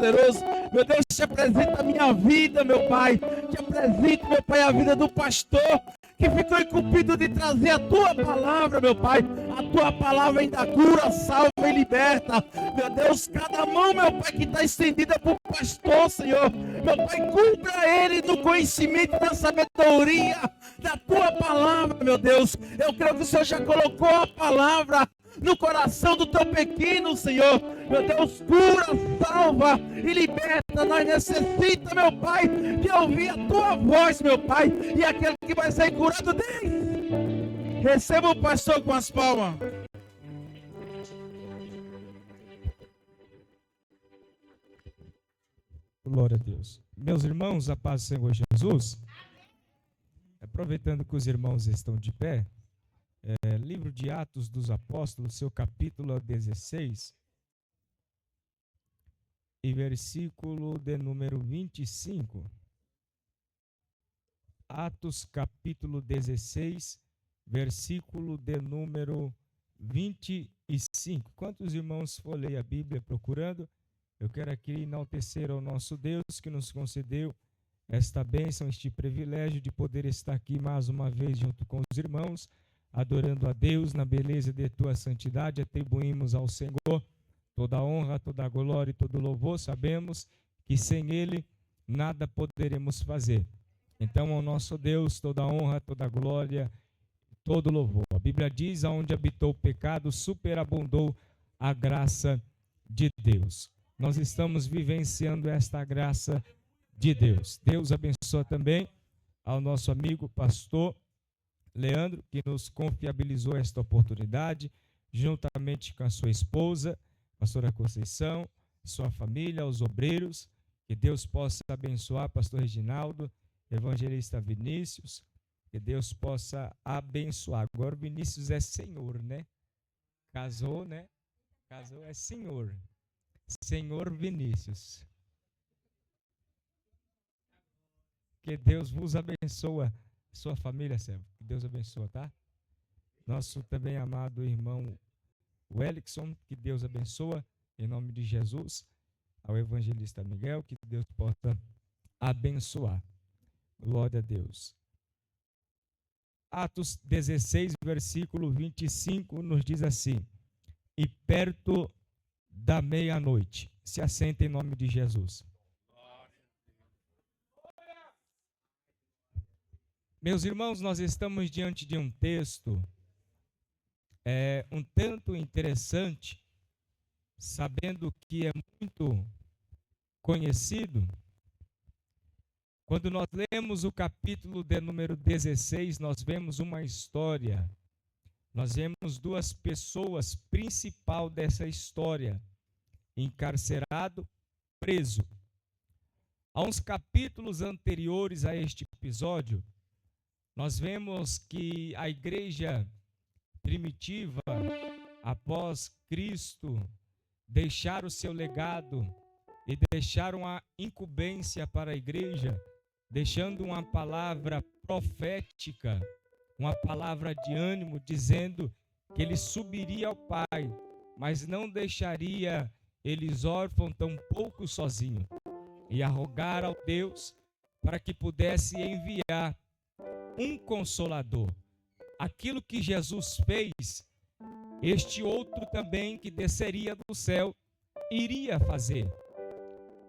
poderoso. Meu Deus, te apresenta a minha vida, meu Pai. Te apresento, meu Pai, a vida do pastor que ficou incumbido de trazer a tua palavra, meu Pai. A tua palavra ainda cura, salva e liberta. Meu Deus, cada mão, meu Pai, que está estendida para o pastor, Senhor. Meu Pai, cubra ele no conhecimento e na sabedoria da tua palavra, meu Deus. Eu creio que o Senhor já colocou a palavra no coração do teu pequeno, Senhor. Meu Deus, cura, salva e liberta. Nós necessitamos, meu Pai, de ouvir a tua voz, meu Pai. E aquele que vai ser curado diz: receba o pastor com as palmas. Glória a Deus. Meus irmãos, a paz do Senhor Jesus. Aproveitando que os irmãos estão de pé, livro de Atos dos Apóstolos, seu capítulo 16, e versículo de número 25. Atos capítulo 16, versículo de número 25. Quantos irmãos folheiam a Bíblia procurando? Eu quero aqui enaltecer ao nosso Deus que nos concedeu esta bênção, este privilégio de poder estar aqui mais uma vez junto com os irmãos, adorando a Deus na beleza de tua santidade. Atribuímos ao Senhor toda a honra, toda a glória e todo o louvor. Sabemos que sem Ele nada poderemos fazer. Então, ao nosso Deus, toda a honra, toda a glória, todo o louvor. A Bíblia diz: aonde habitou o pecado, superabundou a graça de Deus. Nós estamos vivenciando esta graça de Deus. Deus abençoa também ao nosso amigo pastor Leandro, que nos confiabilizou esta oportunidade, juntamente com a sua esposa, pastora Conceição, sua família, os obreiros. Que Deus possa abençoar pastor Reginaldo, evangelista Vinícius, que Deus possa abençoar. Agora o Vinícius é senhor, né? Casou, né? Casou é senhor. Senhor Vinícius. Que Deus vos abençoe, sua família, servo. Que Deus abençoe, tá? Nosso também amado irmão Wellington, que Deus abençoe, em nome de Jesus. Ao evangelista Miguel, que Deus possa abençoar. Glória a Deus. Atos 16, versículo 25, nos diz assim: e perto da meia-noite. Se assenta em nome de Jesus. Meus irmãos, nós estamos diante de um texto um tanto interessante, sabendo que é muito conhecido. Quando nós lemos o capítulo de número 16, nós vemos uma história. Nós vemos duas pessoas principais dessa história: encarcerado, preso. Há uns capítulos anteriores a este episódio, nós vemos que a igreja primitiva, após Cristo deixar o seu legado e deixar uma incumbência para a igreja, deixando uma palavra profética, uma palavra de ânimo, dizendo que ele subiria ao Pai, mas não deixaria eles órfãos tão pouco sozinhos, e a rogar ao Deus para que pudesse enviar um consolador. Aquilo que Jesus fez, este outro também que desceria do céu iria fazer.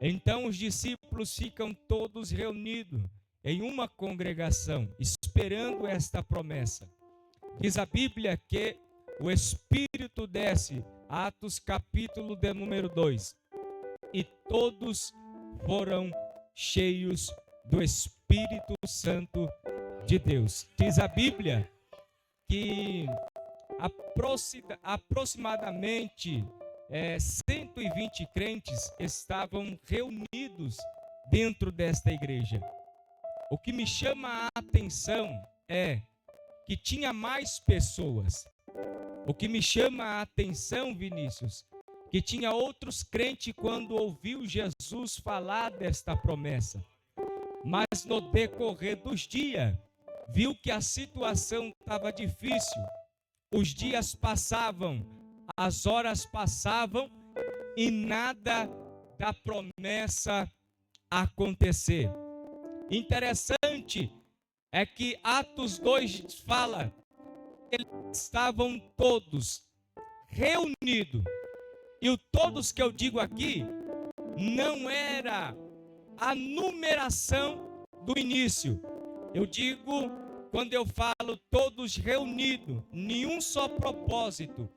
Então os discípulos ficam todos reunidos em uma congregação, esperando esta promessa. Diz a Bíblia que o Espírito desce, Atos capítulo de número 2, e todos foram cheios do Espírito Santo de Deus. Diz a Bíblia que aproximadamente 120 crentes estavam reunidos dentro desta igreja. O que me chama a atenção é que tinha mais pessoas. O que me chama a atenção, Vinícius, que tinha outros crentes quando ouviu Jesus falar desta promessa. Mas no decorrer dos dias, viu que a situação estava difícil. Os dias passavam, as horas passavam e nada da promessa acontecer. Interessante é que Atos 2 fala que eles estavam todos reunidos. E o todos que eu digo aqui não era a numeração do início. Eu digo, quando eu falo todos reunidos, nenhum só propósito,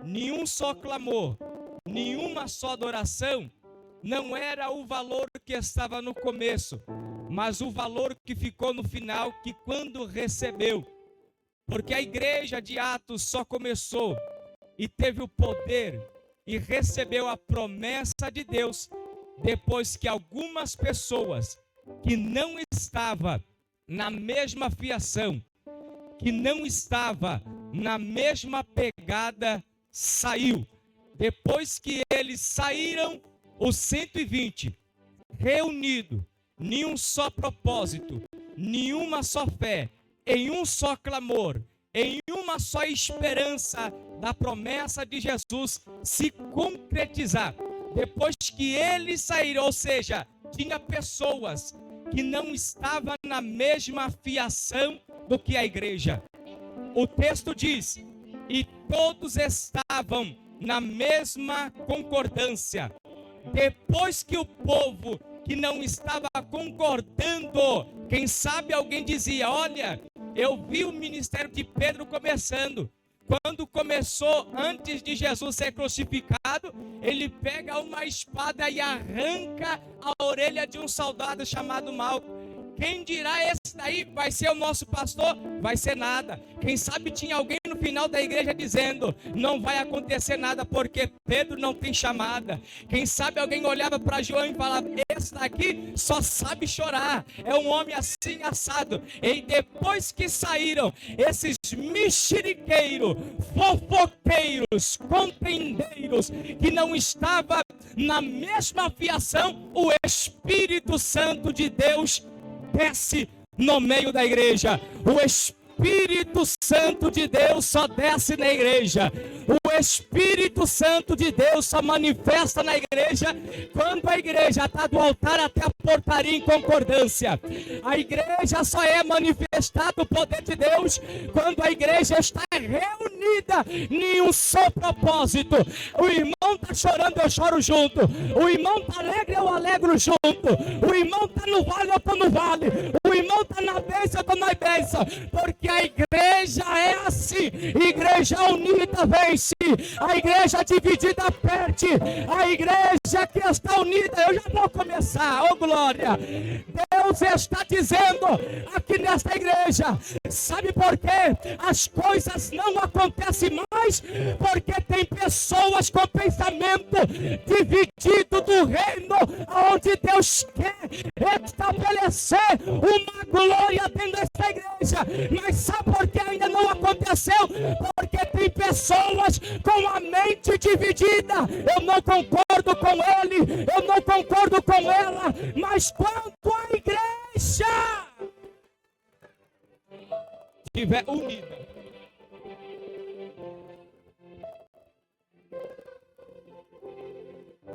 nenhum só clamor, nenhuma só adoração, não era o valor que estava no começo, mas o valor que ficou no final, que quando recebeu. Porque a igreja de Atos só começou e teve o poder e recebeu a promessa de Deus depois que algumas pessoas que não estavam na mesma fiação, que não estava na mesma pegada, saiu. Depois que eles saíram, os 120 reunidos, nenhum só propósito, nenhuma só fé, em um só clamor, em uma só esperança da promessa de Jesus se concretizar. Depois que eles saíram, ou seja, tinha pessoas que não estavam na mesma fiação do que a igreja. O texto diz, e todos estavam na mesma concordância. Depois que o povo que não estava concordando, quem sabe alguém dizia, olha, eu vi o ministério de Pedro começando. Quando começou, antes de Jesus ser crucificado, ele pega uma espada e arranca a orelha de um soldado chamado Malco. Quem dirá esse daí vai ser o nosso pastor? Vai ser nada. Quem sabe tinha alguém no final da igreja dizendo, não vai acontecer nada porque Pedro não tem chamada. Quem sabe alguém olhava para João e falava, esse daqui só sabe chorar, é um homem assim assado. E depois que saíram esses mexeriqueiros, fofoqueiros, contendeiros, que não estavam na mesma fiação, o Espírito Santo de Deus desce no meio da igreja. O Espírito Santo de Deus só desce na igreja. O Espírito Santo de Deus só manifesta na igreja quando a igreja está do altar até a portaria em concordância. A igreja só é manifestado o poder de Deus quando a igreja está reunida em um só propósito. O irmão está chorando, eu choro junto. O irmão está alegre, eu alegro junto. O irmão está no vale, eu estou no vale. O irmão está na bênção, eu estou na bênção. Porque a igreja é assim. Igreja unida vence. A igreja dividida perde. A igreja que está unida, eu já vou começar, oh glória. Deus está dizendo aqui nesta igreja, sabe por quê? As coisas não acontecem mais, porque tem pessoas com pensamento dividido do reino, onde Deus quer estabelecer uma glória dentro desta igreja. Mas sabe por que ainda não aconteceu? Porque tem pessoas com a mente dividida. Eu não concordo com ele, eu não concordo com ela, mas quanto a igreja estiver unida,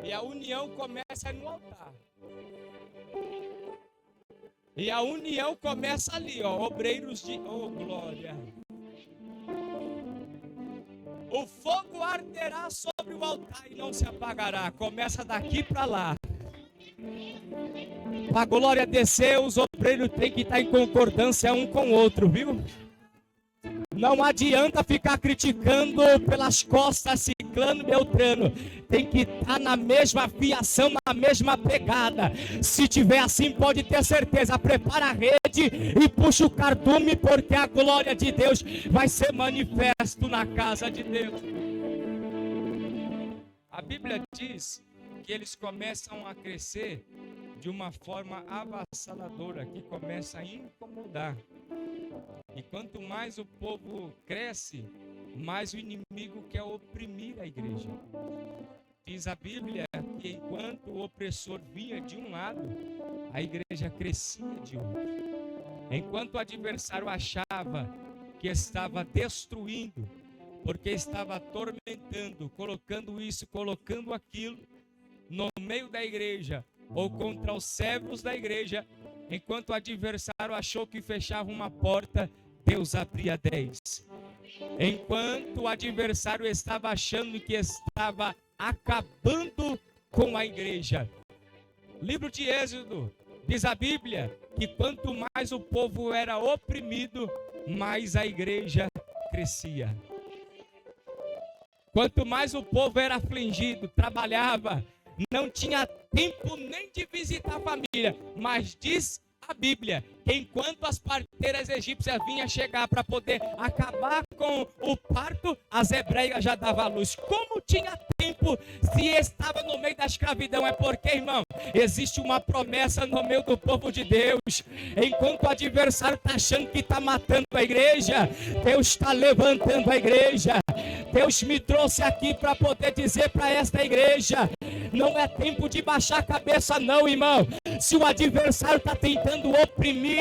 e a união começa no altar, e a união começa ali, ó, obreiros de, oh glória. O fogo arderá sobre o altar e não se apagará. Começa daqui para lá. A glória descer, os obreiros têm que estar em concordância um com o outro, viu? Não adianta ficar criticando pelas costas, ciclano, beltrano. Tem que estar na mesma fiação, na mesma pegada. Se tiver assim, pode ter certeza. Prepara a rede e puxa o cardume, porque a glória de Deus vai ser manifesto na casa de Deus. A Bíblia diz que eles começam a crescer de uma forma avassaladora, que começa a incomodar. E quanto mais o povo cresce, mais o inimigo quer oprimir a igreja. Diz a Bíblia que enquanto o opressor vinha de um lado, a igreja crescia de outro. Enquanto o adversário achava que estava destruindo, porque estava atormentando, colocando isso, colocando aquilo, no meio da igreja ou contra os servos da igreja, enquanto o adversário achou que fechava uma porta, Deus abria 10. Enquanto o adversário estava achando que estava acabando com a igreja. Livro de Êxodo, diz a Bíblia que quanto mais o povo era oprimido, mais a igreja crescia. Quanto mais o povo era afligido, trabalhava, não tinha tempo nem de visitar a família, mas diz a Bíblia que enquanto as parteiras egípcias vinham chegar para poder acabar com o parto, as hebreias já davam a luz. Como tinha tempo se estava no meio da escravidão? É porque, irmão, existe uma promessa no meio do povo de Deus. Enquanto o adversário está achando que está matando a igreja, Deus está levantando a igreja. Deus me trouxe aqui para poder dizer para esta igreja: não é tempo de baixar a cabeça não, irmão. Se o adversário está tentando oprimir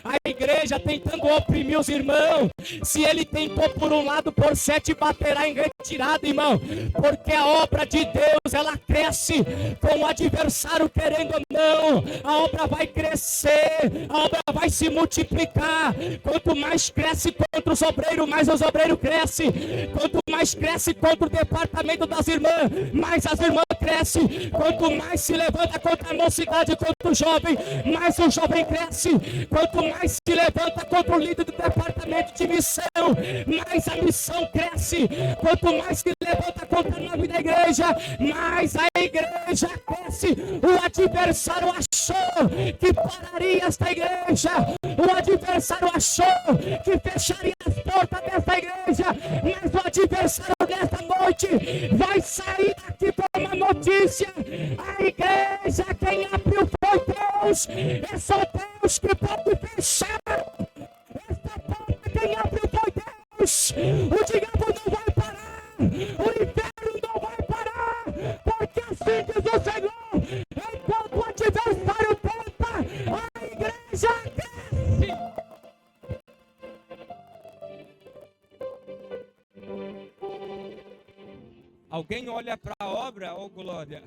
a igreja, tentando oprimir os irmãos, se ele tentou por um lado, por 7 baterá em retirada, irmão, porque a obra de Deus, ela cresce com o adversário querendo ou não. A obra vai crescer, a obra vai se multiplicar. Quanto mais cresce contra os obreiros, mais os obreiros crescem. Quanto mais cresce contra o departamento das irmãs, mais as irmãs crescem. Quanto mais se levanta contra a mocidade, contra o jovem, mais o jovem cresce. Quanto mais se levanta contra o líder do departamento de missão, mais a missão cresce. Quanto mais se levanta contra a nome da igreja, mais a igreja cresce. O adversário achou que pararia esta igreja, o adversário achou que fecharia as portas desta igreja, mas o adversário nesta noite vai sair daqui com uma notícia: a igreja, quem abriu foi Deus, é só Deus que pode fechar esta porta. Quem abriu foi Deus. O diabo não vai parar, o inferno não vai parar, porque assim diz o Senhor: enquanto o adversário tenta, a igreja cresce. Alguém olha para a obra, ó glória,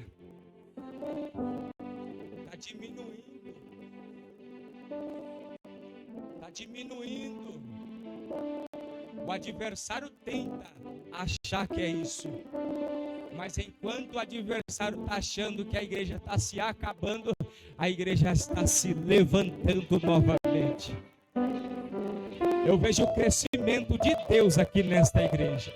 está diminuindo, está diminuindo. O adversário tenta achar que é isso, mas enquanto o adversário está achando que a igreja está se acabando, a igreja está se levantando novamente. Eu vejo o crescimento de Deus aqui nesta igreja.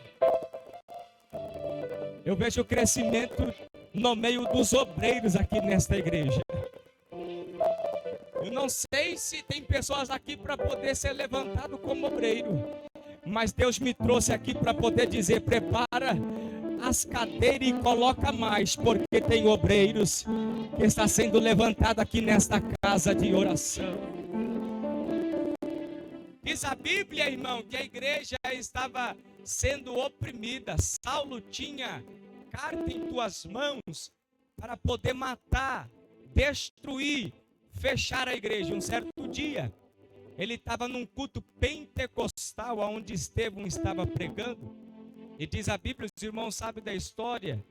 Eu vejo o crescimento no meio dos obreiros aqui nesta igreja. Eu não sei se tem pessoas aqui para poder ser levantado como obreiro, mas Deus me trouxe aqui para poder dizer: prepara as cadeiras e coloca mais, porque tem obreiros que está sendo levantado aqui nesta casa de oração. Diz a Bíblia, irmão, que a igreja estava sendo oprimida. Saulo tinha carta em tuas mãos para poder matar, destruir, fechar a igreja. Um certo dia, ele estava num culto pentecostal, onde Estevão estava pregando, e diz a Bíblia, os irmãos sabem da história,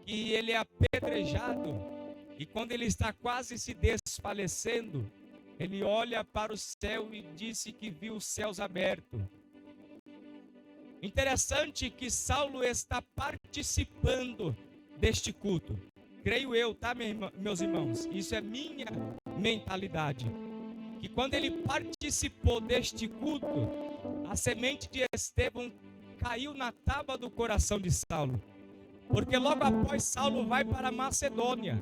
que ele é apedrejado, e quando ele está quase se desfalecendo, ele olha para o céu e disse que viu os céus abertos. Interessante que Saulo está participando deste culto. Creio eu, tá, meus irmãos? Isso é minha mentalidade. Que quando ele participou deste culto, a semente de Estevão caiu na tábua do coração de Saulo. Porque logo após Saulo vai para Macedônia.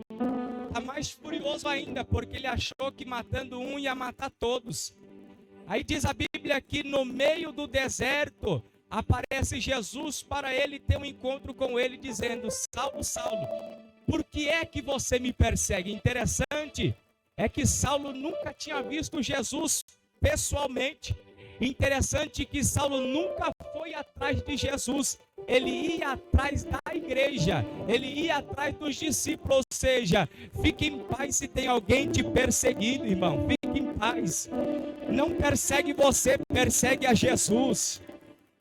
Está mais furioso ainda, porque ele achou que matando um ia matar todos. Aí diz a Bíblia que no meio do deserto aparece Jesus para ele ter um encontro com ele, dizendo: Saulo, Saulo, por que é que você me persegue? Interessante é que Saulo nunca tinha visto Jesus pessoalmente. Interessante que Saulo nunca foi atrás de Jesus. Ele ia atrás da igreja, ele ia atrás dos discípulos. Ou seja, fique em paz se tem alguém te perseguindo, irmão. Fique em paz. Não persegue você, persegue a Jesus.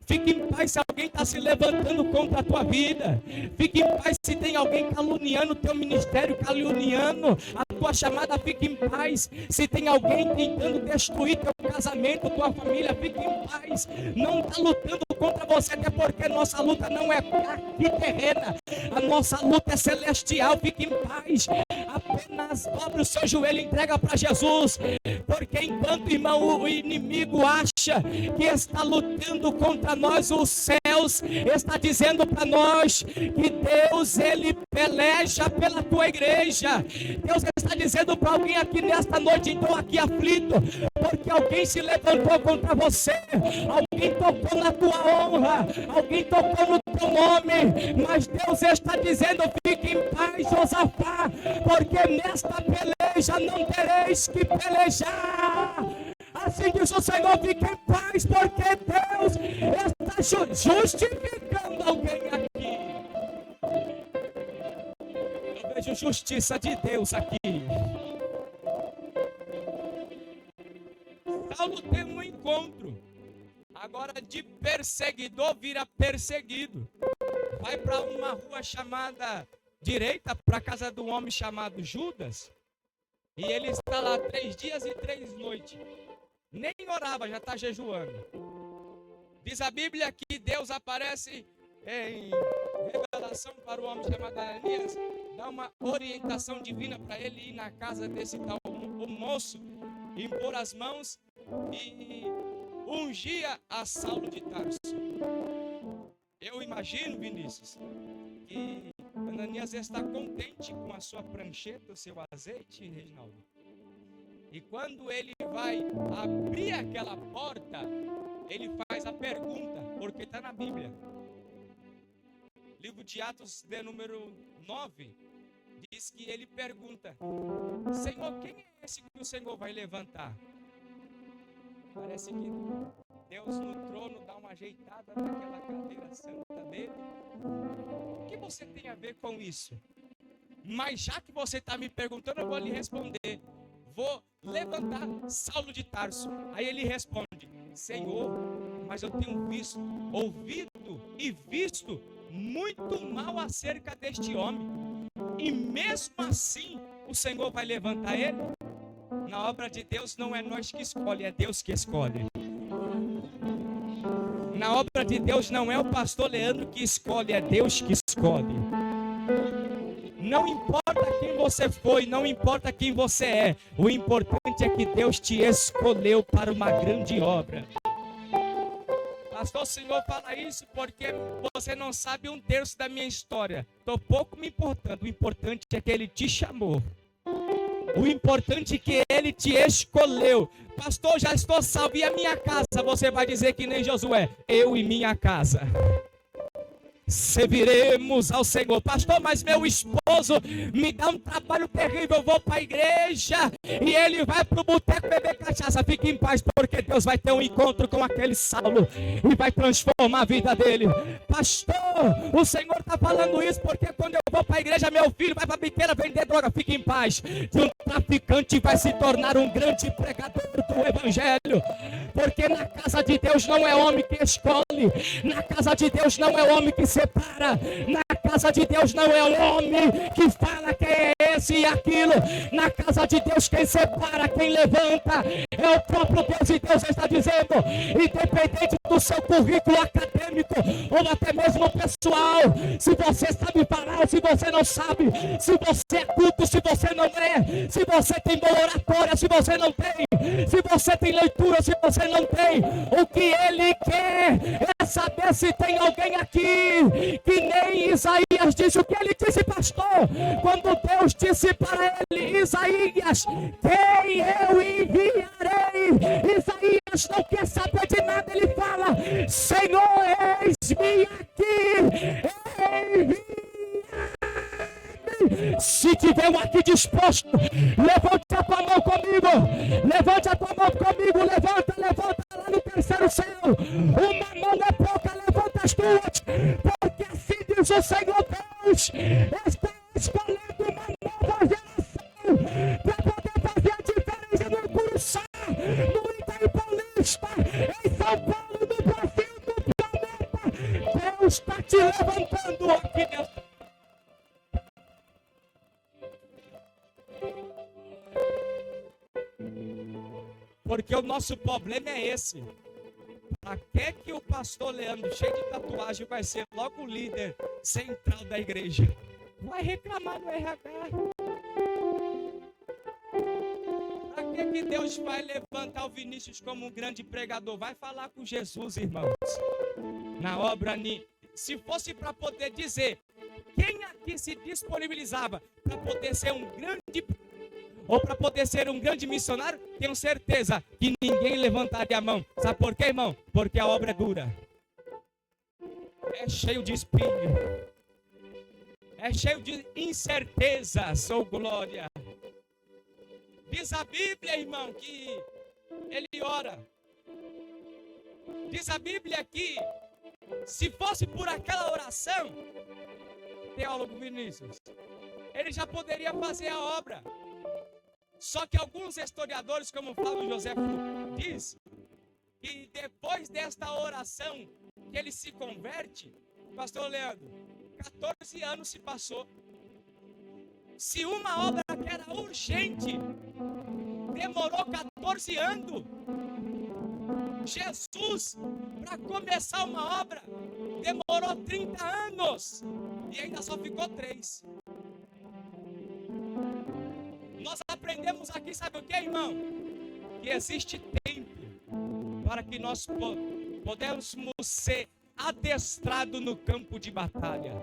Fique em paz se alguém está se levantando contra a tua vida. Fique em paz se tem alguém caluniando o teu ministério, caluniando a tua chamada. Fique em paz se tem alguém tentando destruir teu casamento, tua família. Fique em paz. Não está lutando contra você, até porque nossa luta não é aqui terrena. A nossa luta é celestial. Fique em paz. Apenas dobre o seu joelho e entrega para Jesus. Porque enquanto, irmão, o inimigo acha que está lutando contra nós, os céus está dizendo para nós que Deus, ele peleja pela tua igreja. Deus está dizendo para alguém aqui nesta noite, então aqui aflito, porque alguém se levantou contra você, alguém tocou na tua honra, alguém tocou no teu nome, mas Deus está dizendo: fique em paz, Josafá, porque nesta peleja não tereis que pelejar. Assim diz o Senhor: fique em paz, porque Deus está justificando alguém aqui. Eu vejo justiça de Deus aqui. Saulo tem um encontro. Agora de perseguidor vira perseguido. Vai para uma rua chamada direita, para a casa de um homem chamado Judas. E ele está lá 3 dias e 3 noites. Nem orava, já está jejuando. Diz a Bíblia que Deus aparece em revelação para o homem chamado Ananias, dá uma orientação divina para ele ir na casa desse tal moço, impor as mãos e ungia a Saulo de Tarso. Eu imagino, Vinícius, que Ananias está contente com a sua prancheta, o seu azeite, Reginaldo. E quando ele vai abrir aquela porta, ele faz a pergunta, porque está na Bíblia. Livro de Atos, de número 9, diz que ele pergunta: Senhor, quem é esse que o Senhor vai levantar? Parece que Deus no trono dá uma ajeitada naquela cadeira santa dele. O que você tem a ver com isso? Mas já que você está me perguntando, eu vou lhe responder. Vou levantar Saulo de Tarso. Aí ele responde: Senhor, mas eu tenho ouvido e visto muito mal acerca deste homem. E mesmo assim, o Senhor vai levantar ele? Na obra de Deus não é nós que escolhe, é Deus que escolhe. Na obra de Deus não é o pastor Leandro que escolhe, é Deus que escolhe. Não importa quem você foi, não importa quem você é, o importante é que Deus te escolheu para uma grande obra. Pastor, o Senhor fala isso porque você não sabe 1/3 da minha história. Estou pouco me importando, o importante é que Ele te chamou. O importante é que Ele te escolheu. Pastor, já estou salvo e a minha casa? Você vai dizer que nem Josué: eu e minha casa serviremos ao Senhor. Pastor, mas meu esposo me dá um trabalho terrível, eu vou para a igreja e ele vai para o boteco beber cachaça. Fique em paz, porque Deus vai ter um encontro com aquele Saulo e vai transformar a vida dele. Pastor, o Senhor está falando isso porque quando eu vou para a igreja, meu filho vai para a biqueira vender droga. Fique em paz, que um traficante vai se tornar um grande pregador do evangelho, porque na casa de Deus não é homem que escolhe, na casa de Deus não é homem que separa, na casa de Deus não é homem que fala quem é esse e aquilo. Na casa de Deus quem separa, quem levanta é o próprio Deus. E Deus está dizendo: independente do seu currículo acadêmico ou até mesmo pessoal, se você sabe falar ou se você não sabe, se você é culto, se você não é, se você tem boa oratória, se você não tem, se você tem leitura, se você não tem, o que Ele quer é saber se tem alguém aqui que nem Isaías disse. O que ele disse, pastor? Quando Deus disse para ele: Isaías, quem eu enviarei? Isaías não quer saber de nada, ele fala: Senhor, eis-me aqui, envia-me. Se tiver um aqui disposto, levante a tua mão comigo, levante a tua mão comigo, levanta lá no terceiro céu. Uma mão é pouca, levanta as duas, porque assim diz o Senhor Deus: está escolhendo uma nova geração para poder fazer a diferença no Curuçá, no Itaim Paulista, em São Paulo, no Brasil, no te levantando aqui nessa. Porque o nosso problema é esse. Para que o pastor Leandro, cheio de tatuagem, vai ser logo o líder central da igreja? Vai reclamar no RH. Para que Deus vai levantar o Vinícius como um grande pregador? Vai falar com Jesus, irmãos. Na obra, se fosse para poder dizer, quem aqui se disponibilizava para poder ser um grande, ou para poder ser um grande missionário, tenho certeza que ninguém levantaria a mão. Sabe por quê, irmão? Porque a obra é dura. É cheio de espinho. É cheio de incerteza, sou glória. Diz a Bíblia, irmão, que ele ora. Diz a Bíblia que se fosse por aquela oração, teólogo Vinícius, ele já poderia fazer a obra. Só que alguns historiadores, como Flávio José diz, que depois desta oração que ele se converte, pastor Leandro, 14 anos se passou. Se uma obra que era urgente demorou 14 anos, Jesus, para começar uma obra, demorou 30 anos e ainda só ficou 3. Nós aprendemos aqui, sabe o que, irmão? Que existe tempo para que nós podemos ser adestrados no campo de batalha.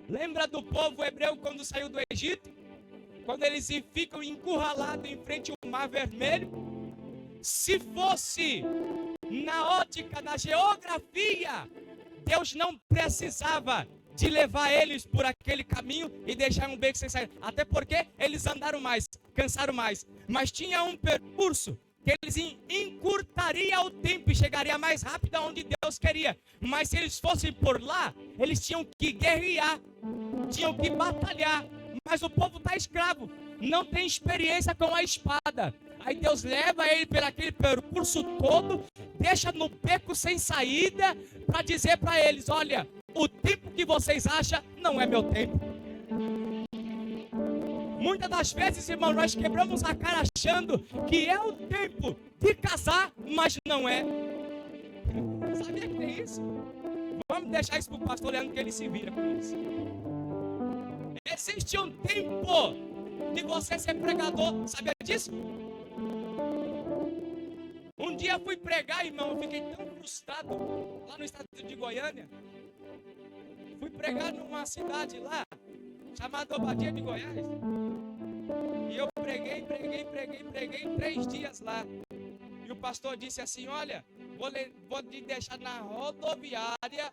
Lembra do povo hebreu quando saiu do Egito? Quando eles ficam encurralados em frente ao Mar Vermelho? Se fosse na ótica da geografia, Deus não precisava de levar eles por aquele caminho e deixar um beco sem saída. Até porque eles andaram mais, cansaram mais. Mas tinha um percurso que eles encurtaria o tempo e chegaria mais rápido aonde Deus queria. Mas se eles fossem por lá, eles tinham que guerrear, tinham que batalhar. Mas o povo está escravo, não tem experiência com a espada. Aí Deus leva ele por aquele percurso todo, deixa no beco sem saída, para dizer para eles, olha, o tempo que vocês acham não é meu tempo. Muitas das vezes, irmão, nós quebramos a cara achando que é o tempo de casar, mas não é. Sabia que tem isso? Vamos deixar isso para o pastor Leandro que ele se vira com isso. Existe um tempo de você ser pregador, sabia disso? Um dia eu fui pregar, irmão, eu fiquei tão frustrado lá no estado de Goiânia. Fui pregar numa cidade lá, chamada Obadia de Goiás. E eu preguei 3 dias lá. E o pastor disse assim, olha, vou te deixar na rodoviária.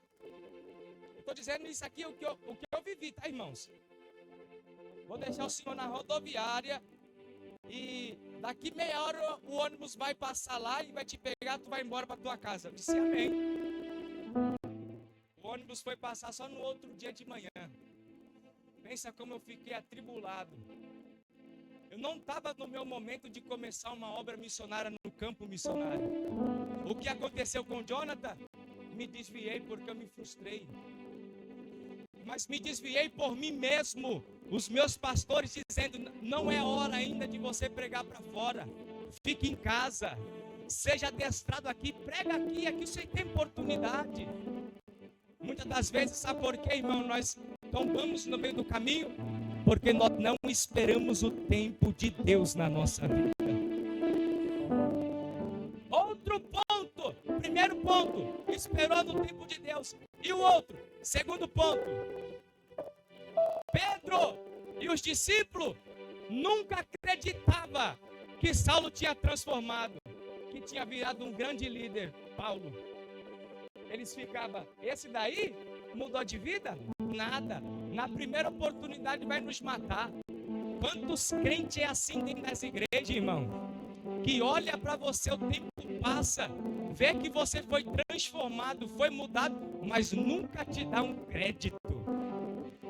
Estou dizendo isso aqui, o que eu vivi, tá, irmãos? Vou deixar o senhor na rodoviária e daqui meia hora o ônibus vai passar lá e vai te pegar, tu vai embora para tua casa. Eu disse amém. O ônibus foi passar só no outro dia de manhã. Pensa como eu fiquei atribulado. Eu não estava no meu momento de começar uma obra missionária no campo missionário. O que aconteceu com o Jonathan? Me desviei porque eu me frustrei. Mas me desviei por mim mesmo. Os meus pastores dizendo, não é hora ainda de você pregar para fora. Fique em casa. Seja adestrado aqui, prega aqui você tem oportunidade. Muitas das vezes, sabe por quê, irmão? Nós tombamos no meio do caminho, porque nós não esperamos o tempo de Deus na nossa vida. Outro ponto, primeiro ponto, esperou no tempo de Deus. E o outro, segundo ponto, Pedro e os discípulos nunca acreditavam que Saulo tinha transformado, que tinha virado um grande líder, Paulo. Eles ficavam, esse daí mudou de vida? Nada. Na primeira oportunidade vai nos matar. Quantos crentes é assim dentro dessa igreja, irmão? Que olha para você, o tempo passa, vê que você foi transformado, foi mudado, mas nunca te dá um crédito.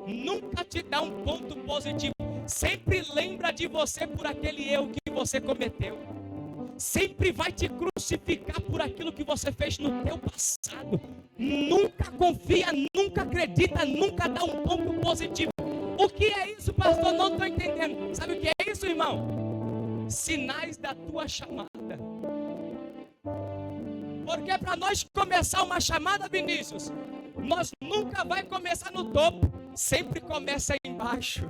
Nunca te dá um ponto positivo. Sempre lembra de você por aquele erro que você cometeu. sempre vai te crucificar por aquilo que você fez no teu passado. Nunca confia, nunca acredita, nunca dá um ponto positivo. O que é isso, pastor? Não estou entendendo. Sabe o que é isso, irmão? Sinais da tua chamada. Porque para nós começar uma chamada, Vinícius, nós nunca vai começar no topo, sempre começa embaixo.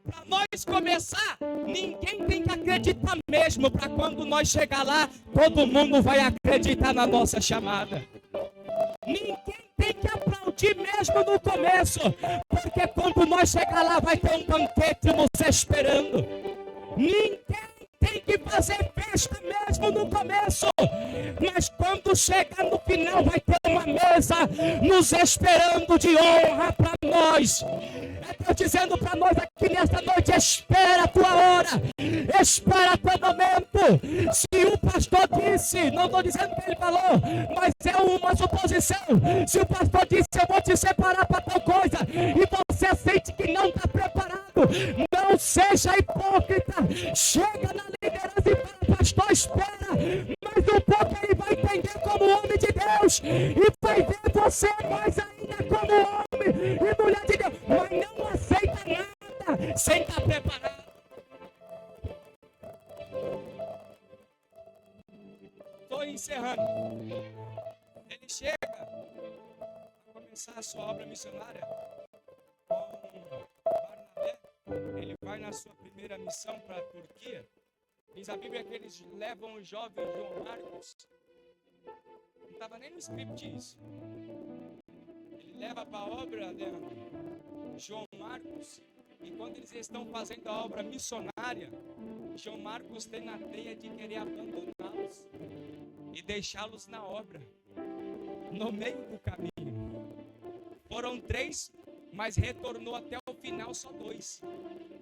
Para nós começar, ninguém tem que acreditar mesmo, para quando nós chegar lá, todo mundo vai acreditar na nossa chamada. Ninguém tem que aplaudir mesmo no começo, porque quando nós chegar lá, vai ter um banquete nos esperando. Ninguém tem que fazer festa mesmo no começo, mas quando chegar no final vai ter uma mesa nos esperando de honra para nós. Estou dizendo para nós aqui nesta noite, espera a tua hora, espera teu momento. Se o pastor disse, não estou dizendo que ele falou, mas é uma suposição. Se o pastor disse, eu vou te separar para tal coisa, e você sente que não está preparado, não seja hipócrita. Chega na liderança e fala, pastor, espera, mas um pouco ele vai entender como homem de Deus, e vai ver você mais ainda como homem e mulher de Deus, mas não aceita nada sem estar preparado. Estou encerrando. Ele chega a começar a sua obra missionária com Barnabé. Ele vai na sua primeira missão para a Turquia. Diz a Bíblia que eles levam o jovem João Marcos. Não estava nem no script isso. Ele leva para a obra, Leandro, João Marcos. E quando eles estão fazendo a obra missionária, João Marcos tem na teia de querer abandoná-los e deixá-los na obra, no meio do caminho. Foram 3, mas retornou até o final só 2.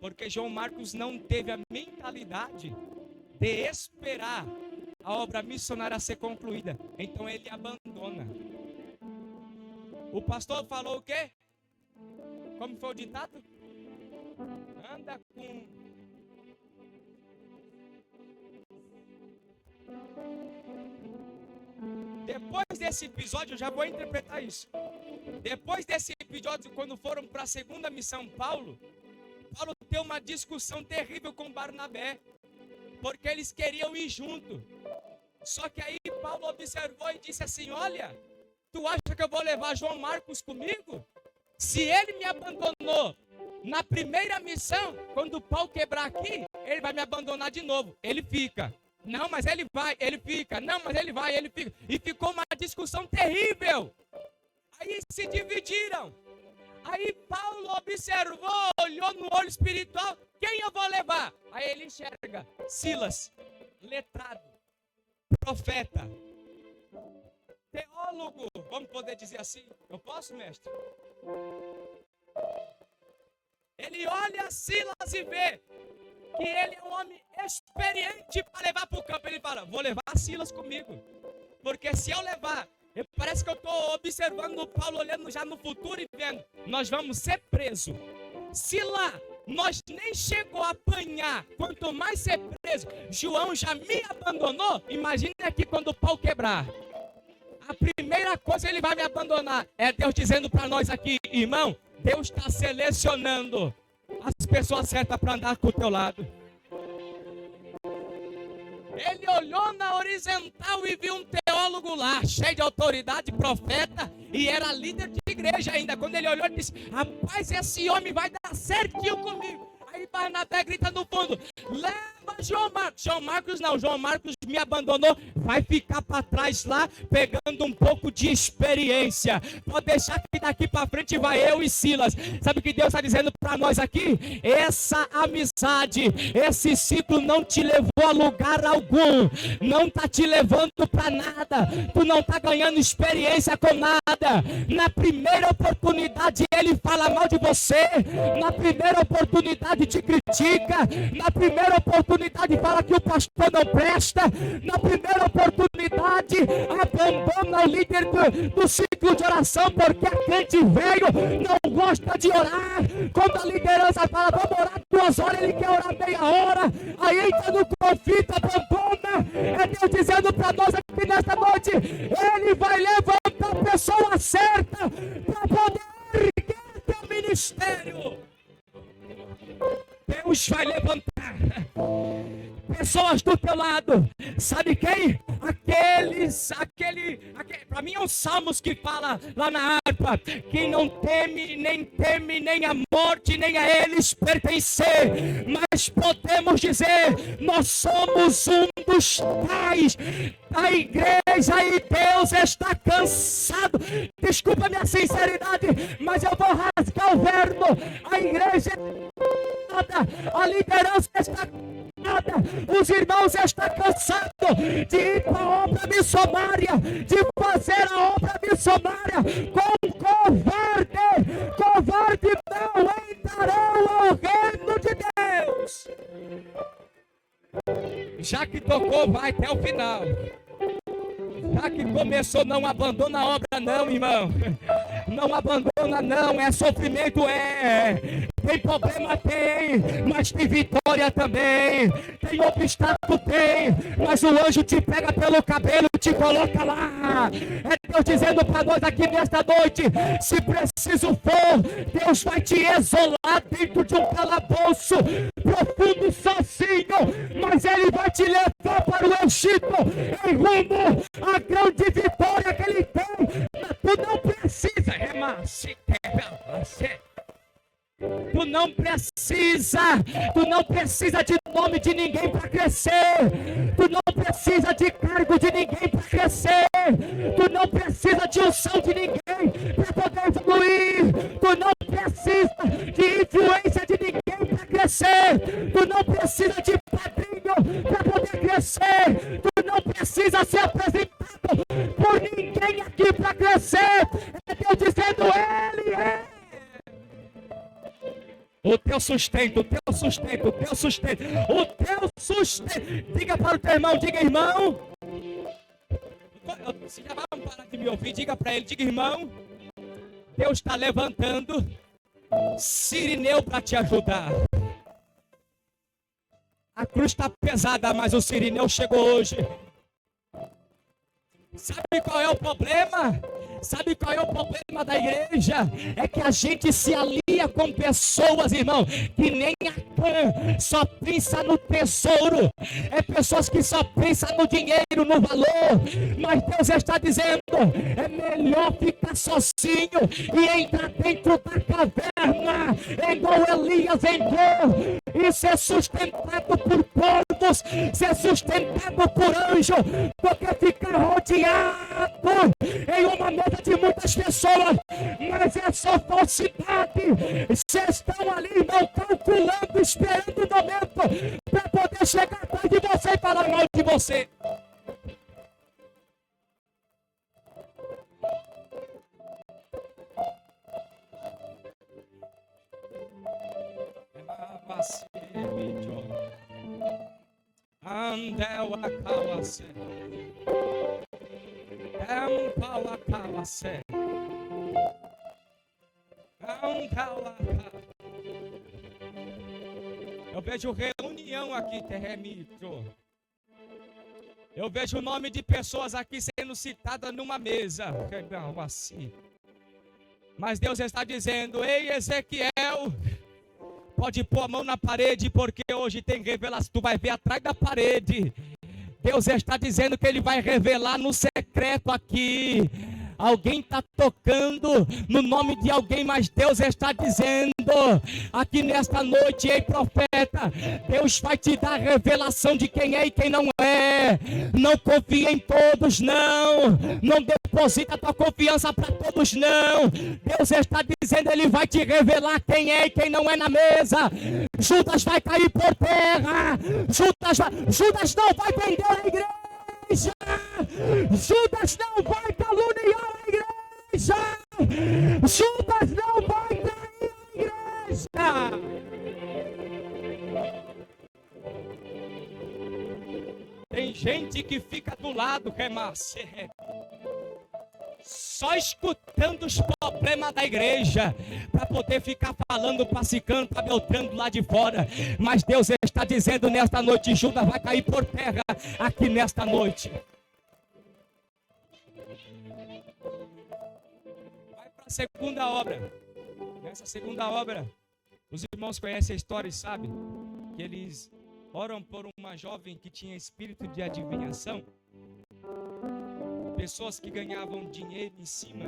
Porque João Marcos não teve a mentalidade de esperar a obra missionária ser concluída. Então ele abandona. O pastor falou o quê? Como foi o ditado? Anda com... Depois desse episódio, eu já vou interpretar isso. Depois desse episódio, quando foram para a segunda missão, Paulo tem uma discussão terrível com Barnabé, porque eles queriam ir junto. Só que aí Paulo observou e disse assim, olha, tu acha que eu vou levar João Marcos comigo? Se ele me abandonou na primeira missão, quando o pau quebrar aqui, ele vai me abandonar de novo. Ele fica. Não, mas ele vai. Ele fica. Não, mas ele vai. Ele fica. E ficou uma discussão terrível. Aí se dividiram. Aí Paulo observou, olhou no olho espiritual, quem eu vou levar? Aí ele enxerga Silas, letrado, profeta, teólogo, vamos poder dizer assim? Eu posso, mestre? Ele olha Silas e vê que ele é um homem experiente para levar para o campo. Ele fala, vou levar Silas comigo, porque se eu levar, parece que eu estou observando o Paulo olhando já no futuro e vendo, nós vamos ser presos. Se lá nós nem chegou a apanhar, quanto mais ser preso, João já me abandonou, imagine aqui quando o pau quebrar. A primeira coisa ele vai me abandonar. É Deus dizendo para nós aqui, irmão, Deus está selecionando as pessoas certas para andar com o teu lado. Ele olhou na horizontal e viu um teólogo lá, cheio de autoridade, profeta, e era líder de igreja ainda. Quando ele olhou, ele disse, rapaz, esse homem vai dar certinho comigo. Aí Barnabé grita no fundo, leva João Marcos. João Marcos me abandonou, vai ficar para trás lá, pegando um pouco de experiência. Pode deixar que daqui para frente vai eu e Silas. Sabe o que Deus está dizendo para nós aqui? Essa amizade, esse ciclo não te levou a lugar algum, não está te levando para nada, tu não está ganhando experiência com nada. Na primeira oportunidade ele fala mal de você, na primeira oportunidade te critica, na primeira oportunidade fala que o pastor não presta, na primeira oportunidade crente abandona o líder do ciclo de oração, porque a crente velho não gosta de orar. Quando a liderança fala, vamos orar 2 horas, ele quer orar meia hora, aí entra no conflito, abandona. É Deus dizendo para nós aqui nesta noite, Ele vai levantar a pessoa certa para poder erguer teu ministério. Deus vai levantar pessoas do teu lado. Sabe quem? Para mim é os salmos que fala lá na harpa, que não teme nem a morte, nem a eles pertencer. Mas podemos dizer, nós somos um dos tais da igreja e Deus está cansado. Desculpa a minha sinceridade, mas eu vou rasgar o verbo. A igreja a liderança está cansada, os irmãos estão cansados de ir para a obra missionária, de fazer a obra missionária com covarde não entrarão ao reino de Deus. Já que tocou, vai até o final. Já que começou, não abandona a obra não, irmão. Não abandona não, é sofrimento, tem problema, tem, mas tem vitória também. Tem obstáculo, tem, mas o anjo te pega pelo cabelo, te coloca lá. É Deus dizendo para nós aqui nesta noite, se preciso for, Deus vai te isolar dentro de um calabouço profundo sozinho, mas Ele vai te levar para o Egito em rumo à grande vitória que Ele tem. Tu não precisa, tu não precisa de nome de ninguém para crescer. Tu não precisa de cargo de ninguém para crescer. Tu não precisa de unção de ninguém para poder evoluir. Tu não precisa de influência de ninguém para crescer. Tu não precisa de padrinho para poder crescer. Tu não precisa ser apresentado por ninguém aqui para crescer. É Deus dizendo, Ele é o teu sustento, o teu sustento, o teu sustento, o teu sustento. Diga para o teu irmão, diga irmão. Você já vai parar de me ouvir, diga para ele, diga irmão. Deus está levantando Cirineu para te ajudar. A cruz está pesada, mas o Cirineu chegou hoje. Sabe qual é o problema? Sabe qual é o problema da igreja? É que a gente se alia com pessoas, irmão, que nem Acã, só pensa no tesouro. É pessoas que só pensam no dinheiro, no valor. Mas Deus está dizendo, é melhor ficar sozinho e entrar dentro da caverna, igual Elias entrou, e ser sustentado por povos, ser sustentado por anjo, do que ficar rodeado em uma mesa de muitas pessoas. Mas é só falsidade. Vocês estão ali, irmão, calculando, esperando o momento para poder chegar atrás de você e falar mal de você. Andel acaba-se. Acaba-se. Eu vejo reunião aqui, terremitro. Eu vejo o nome de pessoas aqui sendo citadas numa mesa. Assim. Mas Deus está dizendo, ei Ezequiel, pode pôr a mão na parede, porque hoje tem revelação. Tu vai ver atrás da parede. Deus está dizendo que Ele vai revelar no secreto aqui. Alguém está tocando no nome de alguém, mas Deus está dizendo aqui nesta noite, ei profeta, Deus vai te dar revelação de quem é e quem não é. Não confie em todos, não. Não deposita a tua confiança para todos, não. Deus está dizendo, Ele vai te revelar quem é e quem não é na mesa. Judas vai cair por terra. Judas não vai vender a igreja. Judas não vai caluniar a igreja. Judas não vai trair a igreja. Tem Tem gente que fica do lado, só escutando os problemas da igreja, para poder ficar falando para Cicano, para Beltrano lá de fora. Mas Deus está dizendo nesta noite: Judas vai cair por terra aqui nesta noite. Vai para a segunda obra. Nessa segunda obra, os irmãos conhecem a história e sabem que eles oram por uma jovem que tinha espírito de adivinhação. Pessoas que ganhavam dinheiro em cima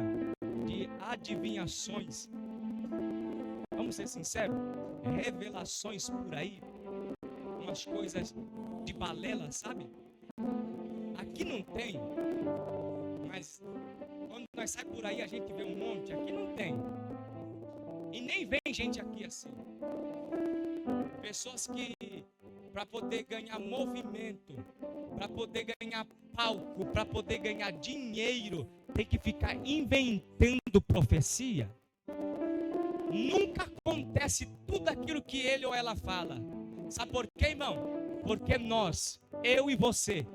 de adivinhações. Vamos ser sinceros, revelações por aí, umas coisas de balela, sabe? Aqui não tem, mas quando nós saímos por aí a gente vê um monte. Aqui não tem, e nem vem gente aqui assim. Pessoas que, para poder ganhar movimento, para poder ganhar palco, para poder ganhar dinheiro, tem que ficar inventando profecia. Nunca acontece tudo aquilo que ele ou ela fala. Sabe por quê, irmão? Porque nós, eu e você,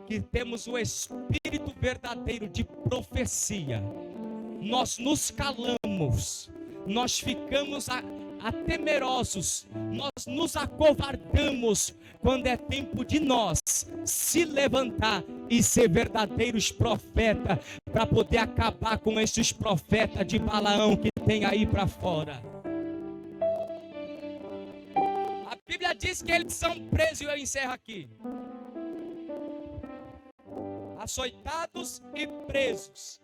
que temos o espírito verdadeiro de profecia, nós nos calamos, nós ficamos temerosos, nós nos acovardamos quando é tempo de nós se levantar e ser verdadeiros profetas, para poder acabar com esses profetas de Balaão que tem aí para fora. A Bíblia diz que eles são presos, e eu encerro aqui, açoitados e presos.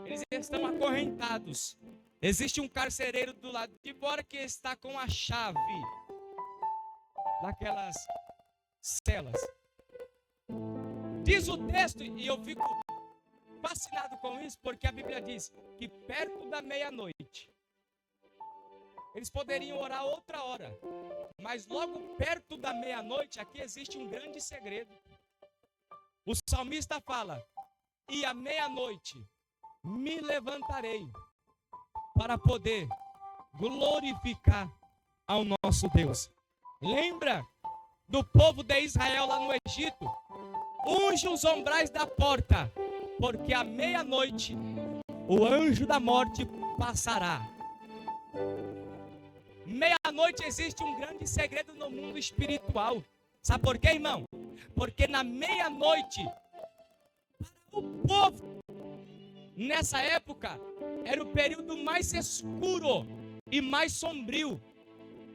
Eles estão acorrentados. Existe um carcereiro do lado de fora que está com a chave daquelas celas. Diz o texto, e eu fico fascinado com isso, porque a Bíblia diz que perto da meia-noite, eles poderiam orar outra hora, mas logo perto da meia-noite, aqui existe um grande segredo. O salmista fala: e à meia-noite me levantarei para poder glorificar ao nosso Deus. Lembra do povo de Israel lá no Egito? Unge os umbrais da porta, porque à meia-noite o anjo da morte passará. Meia-noite existe um grande segredo no mundo espiritual. Sabe por quê, irmão? Porque na meia-noite, para o povo, nessa época, era o período mais escuro e mais sombrio.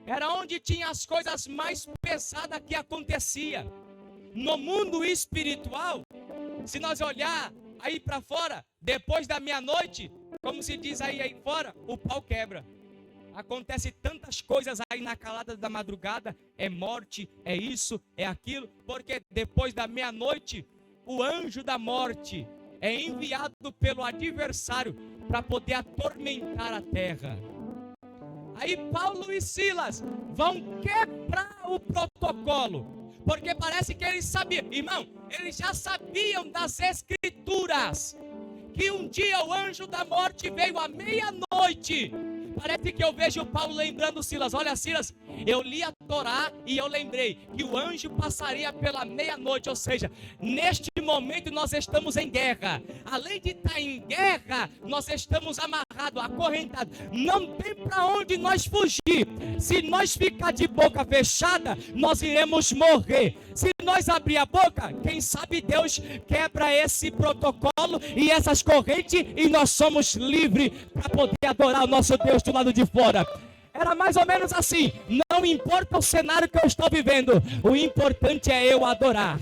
Era onde tinha as coisas mais pesadas que acontecia. No mundo espiritual, se nós olhar aí para fora, depois da meia-noite, como se diz aí fora, o pau quebra. Acontece tantas coisas aí na calada da madrugada, é morte, é isso, é aquilo, porque depois da meia-noite, o anjo da morte é enviado pelo adversário para poder atormentar a terra. Aí Paulo e Silas vão quebrar o protocolo, porque parece que eles sabiam, irmão, eles já sabiam das escrituras, que um dia o anjo da morte veio à meia-noite. Parece que eu vejo Paulo lembrando Silas: olha, Silas, eu li a Torá e eu lembrei que o anjo passaria pela meia-noite. Ou seja, neste momento nós estamos em guerra. Além de estar em guerra, nós estamos amarrados, acorrentados. Não tem para onde nós fugir. Se nós ficar de boca fechada, nós iremos morrer. Se nós abrir a boca, quem sabe Deus quebra esse protocolo e essas correntes, e nós somos livres para poder adorar o nosso Deus do lado de fora. Era mais ou menos assim: não importa o cenário que eu estou vivendo, o importante é eu adorar.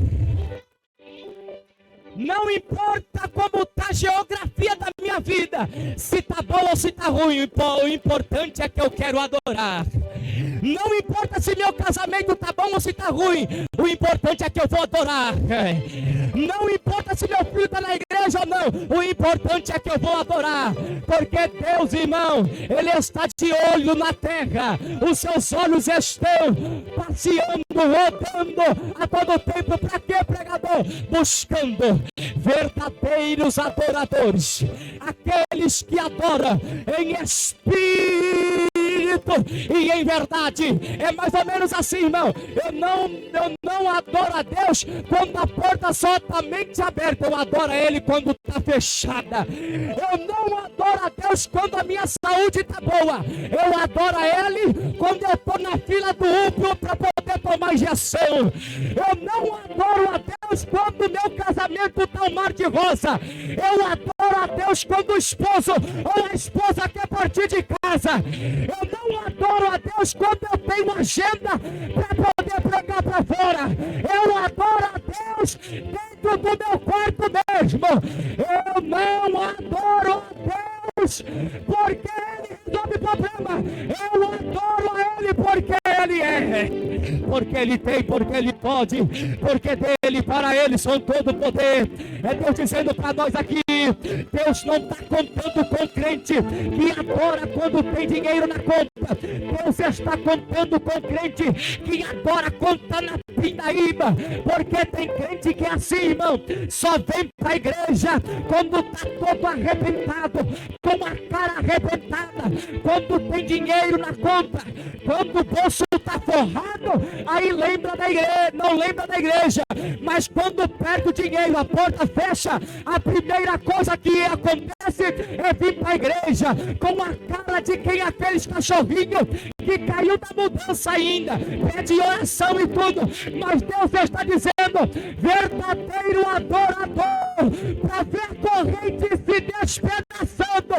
Não importa como está a geografia da minha vida, se está bom ou se está ruim, o importante é que eu quero adorar. Não importa se meu casamento está bom ou se está ruim, o importante é que eu vou adorar. Não importa se meu filho está na igreja ou não, o importante é que eu vou adorar. Porque Deus, irmão, Ele está de olho na terra. Os seus olhos estão passeando, rodando a todo tempo. Para quê, pregador? Buscando verdadeiros adoradores, aqueles que adoram em espírito espírito e em verdade. É mais ou menos assim, irmão. Eu não adoro a Deus quando a porta só está mente aberta. Eu adoro a Ele quando está fechada. Eu não adoro a Deus quando a minha saúde está boa. Eu adoro a Ele quando eu estou na fila do UPA para poder tomar injeção. Eu não adoro a Deus quando o meu casamento está um mar de rosa. Eu adoro a Deus quando o esposo ou a esposa quer partir de casa. Eu não adoro a Deus quando eu tenho agenda para poder pregar para fora. Eu adoro a Deus dentro do meu quarto mesmo. Eu não adoro a Deus porque Ele resolve problema. Eu adoro a Ele porque Ele é. Porque Ele tem, porque Ele pode. Porque dele, para Ele, são todo o poder. É Deus dizendo para nós aqui: Deus não está contando com crente que adora quando tem dinheiro na conta. Deus está contando com crente que adora quando está na pindaíba. Porque tem crente que é assim, irmão, só vem para a igreja quando está todo arrebentado, com a cara arrebentada, quando tem dinheiro na conta, quando o bolso está forrado, aí lembra da igreja, não lembra da igreja. Mas quando perde o dinheiro, a porta fecha, a primeira coisa que acontece é vir para a igreja com a cara de quem é aqueles cachorrinhos que caiu da mudança ainda, pede oração e tudo. Mas Deus está dizendo: verdadeiro adorador, para ver a corrente se despedaçando,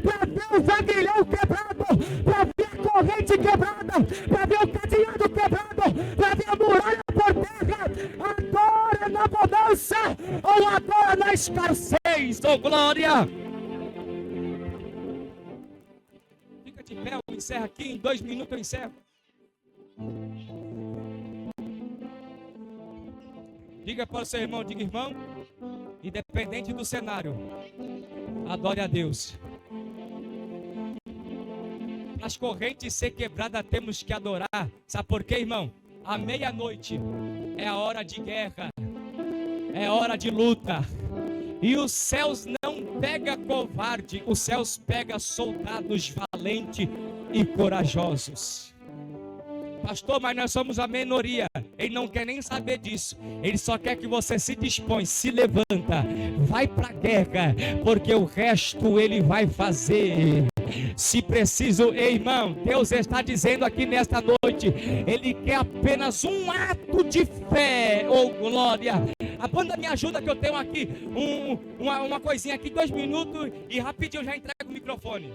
para ver os aguilhão quebrado, para ver a corrente quebrada, para ver o cadeado quebrado, para ver a muralha por terra. Adora na bonança ou adora na escassez, oh glória. Fica de pé, eu encerro aqui, em 2 minutos eu encerro. Diga para o seu irmão, diga: irmão, independente do cenário, adore a Deus. Para as correntes ser quebradas, temos que adorar. Sabe por quê, irmão? À meia-noite é a hora de guerra, é hora de luta. E os céus não pega covarde, os céus pega soldados valentes e corajosos. Pastor, mas nós somos a minoria. Ele não quer nem saber disso. Ele só quer que você se dispõe, se levanta, vai para a guerra, porque o resto Ele vai fazer. Se preciso, irmão, Deus está dizendo aqui nesta noite, Ele quer apenas um ato de fé, oh glória. A banda me ajuda que eu tenho aqui uma coisinha aqui, 2 minutos e rapidinho eu já entrego o microfone.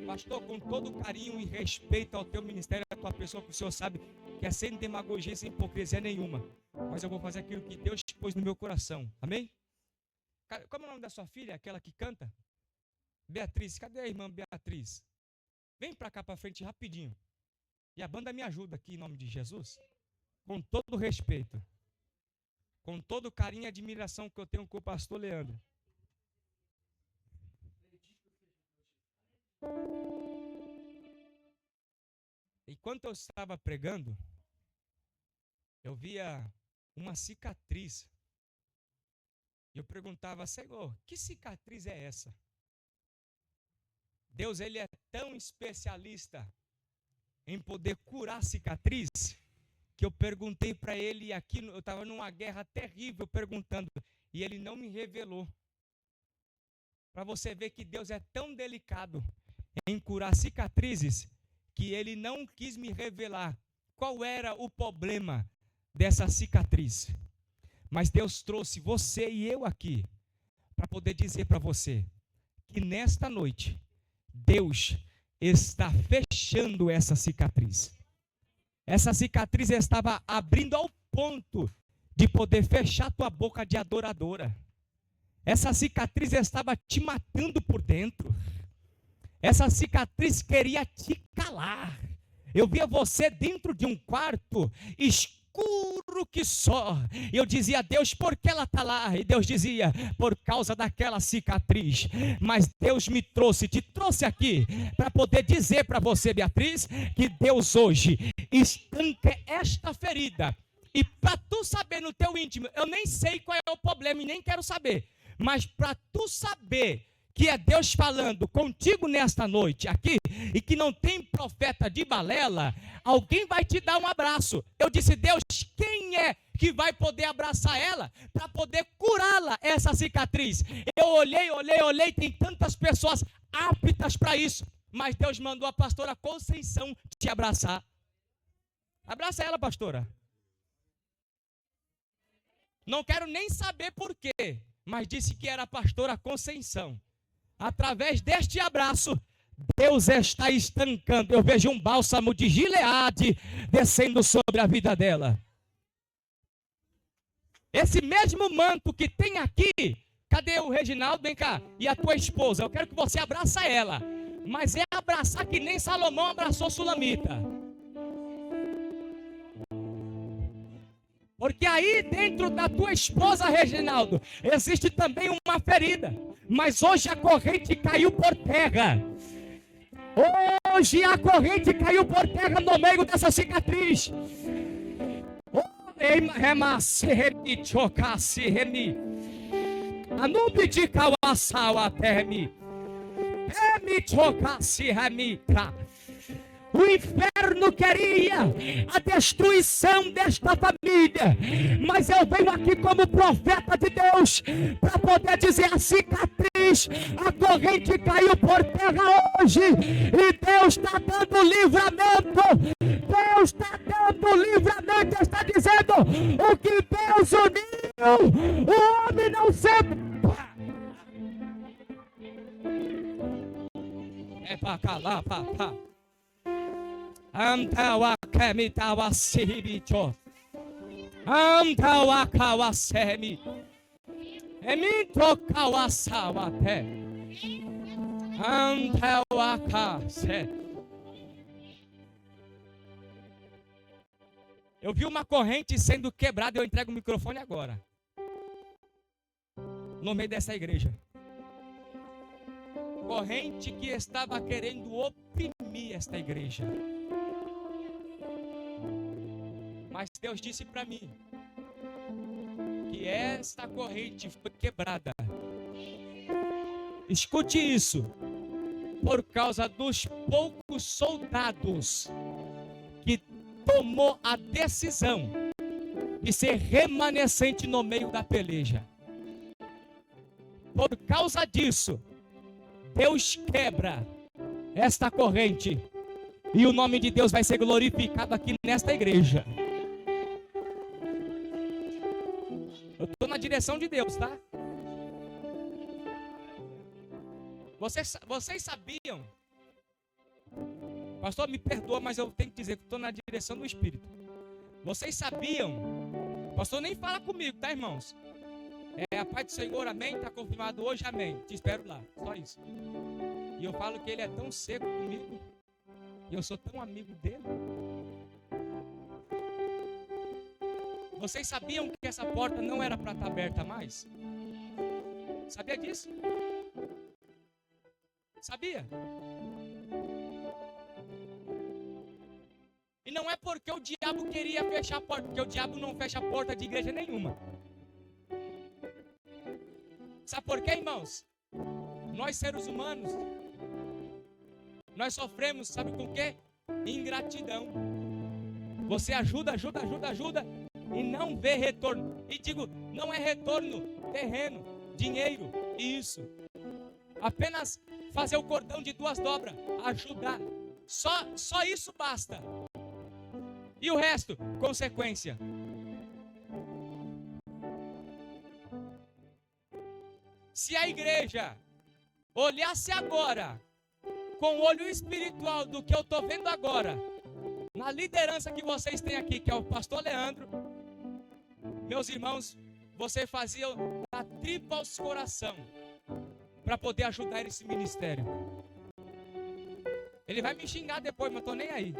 Pastor, com todo carinho e respeito ao teu ministério, à tua pessoa, que o Senhor sabe que é sem demagogia, sem hipocrisia nenhuma, mas eu vou fazer aquilo que Deus pôs no meu coração, amém? Como é o nome da sua filha, aquela que canta? Beatriz. Cadê a irmã Beatriz? Vem para cá para frente rapidinho. E a banda me ajuda aqui em nome de Jesus. Com todo respeito, com todo carinho e admiração que eu tenho com o pastor Leandro. Enquanto eu estava pregando, eu via uma cicatriz. Eu perguntava: Senhor, que cicatriz é essa? Deus, Ele é tão especialista em poder curar cicatriz, que eu perguntei para Ele aqui, eu estava numa guerra terrível perguntando, e Ele não me revelou. Para você ver que Deus é tão delicado em curar cicatrizes, que Ele não quis me revelar qual era o problema dessa cicatriz. Mas Deus trouxe você e eu aqui para poder dizer para você que nesta noite Deus está fechando essa cicatriz. Essa cicatriz estava abrindo ao ponto de poder fechar tua boca de adoradora. Essa cicatriz estava te matando por dentro. Essa cicatriz queria te calar. Eu via você dentro de um quarto escuro que só. Eu dizia a Deus: por que ela está lá? E Deus dizia: por causa daquela cicatriz. Mas Deus te trouxe aqui para poder dizer para você, Beatriz, que Deus hoje estanca esta ferida. E para tu saber no teu íntimo, eu nem sei qual é o problema e nem quero saber, mas para tu saber que é Deus falando contigo nesta noite aqui, e que não tem profeta de balela, alguém vai te dar um abraço. Eu disse: Deus, quem é que vai poder abraçar ela para poder curá-la, essa cicatriz? Eu olhei, tem tantas pessoas aptas para isso, mas Deus mandou a pastora Conceição te abraçar. Abraça ela, pastora. Não quero nem saber por quê, mas disse que era a pastora Conceição. Através deste abraço, Deus está estancando. Eu vejo um bálsamo de Gileade descendo sobre a vida dela. Esse mesmo manto que tem aqui, cadê o Reginaldo? Vem cá. E a tua esposa, eu quero que você abraça ela. Mas é abraçar que nem Salomão abraçou Sulamita. Porque aí dentro da tua esposa, Reginaldo, existe também uma ferida. Mas hoje a corrente caiu por terra. Hoje a corrente caiu por terra no meio dessa cicatriz. Anubi de Kawasawa Termi. O inferno queria a destruição desta família, mas eu venho aqui como profeta de Deus para poder dizer: a cicatriz, a corrente caiu por terra hoje, e Deus está dando livramento. Deus está dando livramento, está dizendo: o que Deus uniu, o homem não separa. É para calar, papá. Antawa kamitawa sibicho. Antawa kawasemi. Emito kawasawate. Antawa kase. Eu vi uma corrente sendo quebrada. Eu entrego o microfone agora, no meio dessa igreja. Corrente que estava querendo oprimir esta igreja. Mas Deus disse para mim que esta corrente foi quebrada. Escute isso. Por causa dos poucos soldados que tomou a decisão de ser remanescente no meio da peleja. Por causa disso, Deus quebra esta corrente e o nome de Deus vai ser glorificado aqui nesta igreja. Eu estou na direção de Deus, tá? Vocês sabiam? Pastor, me perdoa, mas eu tenho que dizer que estou na direção do Espírito. Vocês sabiam? Pastor, nem fala comigo, tá, irmãos? A paz do Senhor, amém? Está confirmado hoje, amém. Te espero lá, só isso. E eu falo que ele é tão seco comigo, e eu sou tão amigo dele. Vocês sabiam que essa porta não era para estar aberta mais? Sabia disso? Sabia? E não é porque o diabo queria fechar a porta, porque o diabo não fecha a porta de igreja nenhuma. Sabe por quê, irmãos? Nós, seres humanos, nós sofremos, sabe com o quê? Ingratidão. Você ajuda e não vê retorno. E digo, não é retorno terreno, dinheiro, isso. Apenas fazer o cordão de 2 dobras, ajudar. Só isso basta. E o resto, consequência. Se a igreja olhasse agora com o olho espiritual do que eu estou vendo agora, na liderança que vocês têm aqui, que é o pastor Leandro, meus irmãos, você fazia da tripa aos coração para poder ajudar esse ministério. Ele vai me xingar depois, mas eu estou nem aí.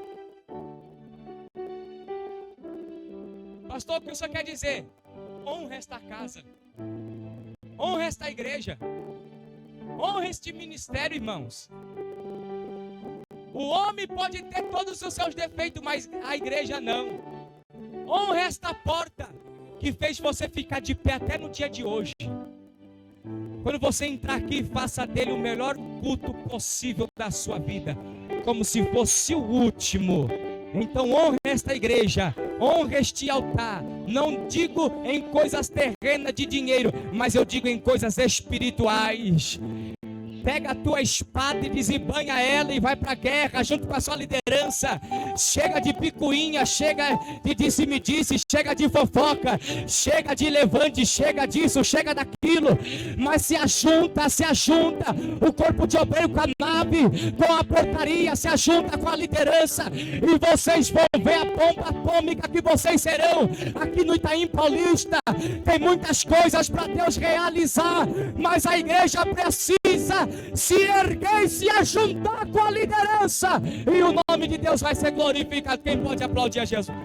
Pastor, o que o senhor quer dizer? Honra esta casa, honra esta igreja, honra este ministério, irmãos. O homem pode ter todos os seus defeitos, mas a igreja não. Honra esta porta que fez você ficar de pé até no dia de hoje. Quando você entrar aqui, faça dele o melhor culto possível da sua vida, como se fosse o último. Então honre esta igreja, honre este altar. Não digo em coisas terrenas de dinheiro, mas eu digo em coisas espirituais. Pega a tua espada e desembanha ela e vai para a guerra junto com a sua liderança. Chega de picuinha, chega de disse-me-disse, chega de fofoca, chega de levante, chega disso, chega daquilo. Mas se ajunta, o corpo de obreiro com a nave, com a portaria, se ajunta com a liderança. E vocês vão ver a bomba atômica que vocês serão. Aqui no Itaim Paulista tem muitas coisas para Deus realizar, mas a igreja precisa se erguer e se ajuntar com a liderança, e o nome de Deus vai ser glorificado. Quem pode aplaudir a Jesus?